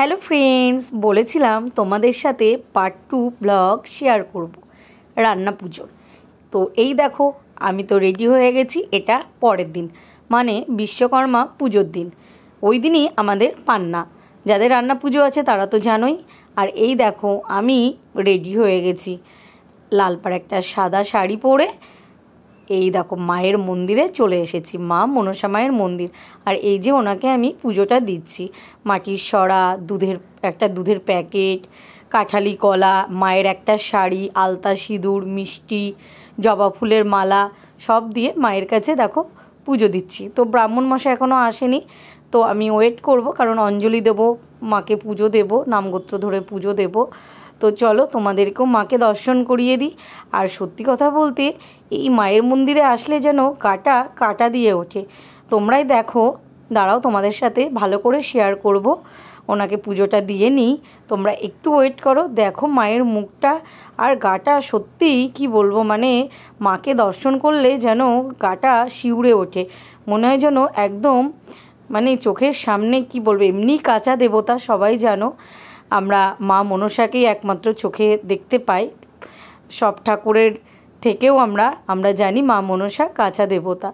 Hello friends, বলেছিলাম তোমাদের সাথে পার্ট 2 ব্লগ শেয়ার করব রান্না পুজোর। তো এই দেখো, আমি তো রেডি হয়ে গেছি। এটা পরের দিন, মানে বিশ্বকর্মা পুজোর দিন। ওই দিনই আমাদের পান্না। যাদের রান্না পুজো আছে তারা তো জানোই। আর এই দেখো, আমি রেডি হয়ে গেছি লাল পাড় একটা সাদা শাড়ি পরে। এই দেখো, মায়ের মন্দিরে চলে এসেছি, মা মনসা মায়ের মন্দির। আর এই যে ওনাকে আমি পুজোটা দিচ্ছি। মাটির সরা, দুধের প্যাকেট, কাঁঠালি কলা, মায়ের একটা শাড়ি, আলতা সিঁদুর, মিষ্টি, জবা ফুলের মালা সব দিয়ে মায়ের কাছে দেখো পুজো দিচ্ছি। তো ব্রাহ্মণ মশাই এখনও আসেনি, তো আমি ওয়েট করব, কারণ অঞ্জলি দেবো, মাকে পুজো দেবো, নামগোত্র ধরে পুজো দেবো। তো চলো তোমাদেরকেও মাকে দর্শন করিয়ে দিই। আর সত্যি কথা বলতে, এই মায়ের মন্দিরে আসলে যেন কাটা দিয়ে ওঠে। তোমরাই দেখো, দাঁড়াও তোমাদের সাথে ভালো করে শেয়ার করব। ওনাকে পুজোটা দিয়ে নিই, তোমরা একটু ওয়েট করো। দেখো মায়ের মুখটা আর গাটা, সত্যিই কি বলবো, মানে মাকে দর্শন করলে যেন গাটা শিউরে ওঠে। মনে হয় যেন একদম, মানে চোখের সামনে, কি বলবো, এমনি কাঁচা দেবতা, সবাই জানো আমরা মা মনসাকেই একমাত্র চোখে দেখতে পাই। সব ঠাকুরের থেকেও আমরা জানি মা মনসা কাঁচা দেবতা।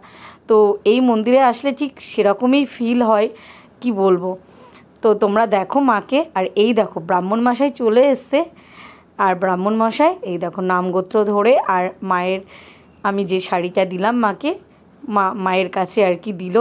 তো এই মন্দিরে আসলে ঠিক সেরকমই ফিল হয়, কি বলবো। তো তোমরা দেখো মাকে। আর এই দেখো ব্রাহ্মণ মশাই চলে এসছে। আর ব্রাহ্মণ মশাই এই দেখো নামগোত্র ধরে, আর মায়ের, আমি যে শাড়িটা দিলাম মাকে, মায়ের কাছে আর কি দিল।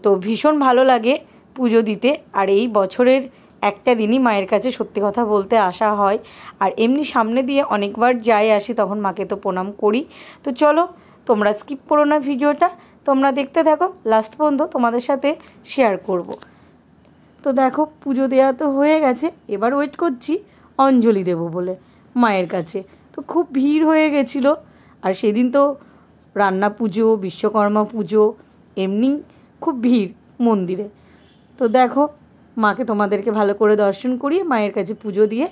তো ভীষণ ভালো লাগে পুজো দিতে। আর এই বছরের একটা দিনই মায়ের কাছে সত্যি কথা বলতে আসা হয়। আর এমনি সামনে দিয়ে অনেকবার যাই আসি, তখন মাকে তো প্রণাম করি। তো চলো, তোমরা স্কিপ করো না ভিডিওটা, তোমরা দেখতে থাকো লাস্ট পর্যন্ত, তোমাদের সাথে শেয়ার করব। তো দেখো, পুজো দেওয়া তো হয়ে গেছে, এবার ওয়েট করছি অঞ্জলি দেব বলে মায়ের কাছে। তো খুব ভিড় হয়ে গেছিলো। আর সেদিন তো রান্না পুজো, বিশ্বকর্মা পুজো, এমনি খুব ভিড় মন্দিরে। তো দেখো, মাকে তোমাদেরকে ভালো করে দর্শন করিয়ে মায়ের কাছে পুজো দিয়ে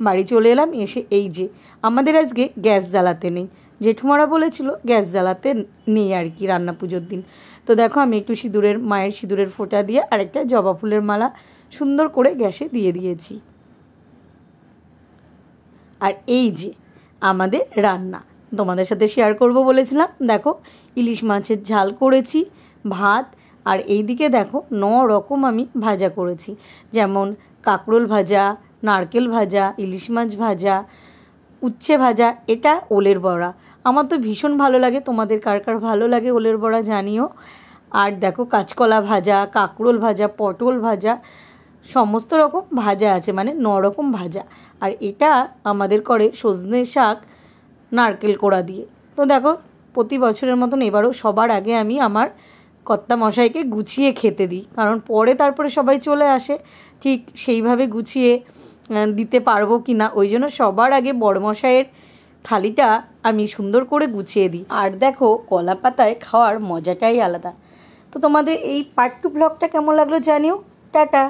বাড়ি চলে এলাম। এসে এই যে আমাদের আজকে গ্যাস জ্বালাতে নেই, জেঠুমারা বলেছিল গ্যাস জ্বালাতে নেই আর কি রান্না পুজোর দিন। তো দেখো, আমি একটু মায়ের সিঁদুরের ফোঁটা দিয়ে আর একটা জবা ফুলের মালা সুন্দর করে গ্যাসে দিয়ে দিয়েছি। আর এই যে আমাদের রান্না তোমাদের সাথে শেয়ার করব বলেছিলাম। দেখো, ইলিশ মাছের ঝাল করেছি, ভাত, আর এই দিকে দেখো 9 রকম আমি ভাজা করেছি, যেমন কাঁকরোল ভাজা, নারকেল ভাজা, ইলিশ মাছ ভাজা, উচ্ছে ভাজা, এটা ওলের বড়া। আমার তো ভীষণ ভালো লাগে, তোমাদের কার কার ভালো লাগে ওলের বড়া জানিও। আর দেখো কাঁচকলা ভাজা, কাঁকরোল ভাজা, পটল ভাজা, সমস্ত রকম ভাজা আছে, মানে 9 রকম ভাজা। আর এটা আমাদের করে সজনে শাক নারকেল কোড়া দিয়ে। তো দেখো, প্রতি বছরের মতন এবারও সবার আগে আমি আমার কর্তা মশাইকে গুছিয়ে খেতে দিই, কারণ পরে তারপরে সবাই চলে আসে, ঠিক সেইভাবে গুছিয়ে দিতে পারবো কি না, ওই জন্য সবার আগে বড় মশাইয়ের থালিটা আমি সুন্দর করে গুছিয়ে দিই। আর দেখো, কলা পাতায় খাওয়ার মজাটাই আলাদা। তো তোমাদের এই পার্ট 2 ব্লগটা কেমন লাগলো জানিও। টাটা।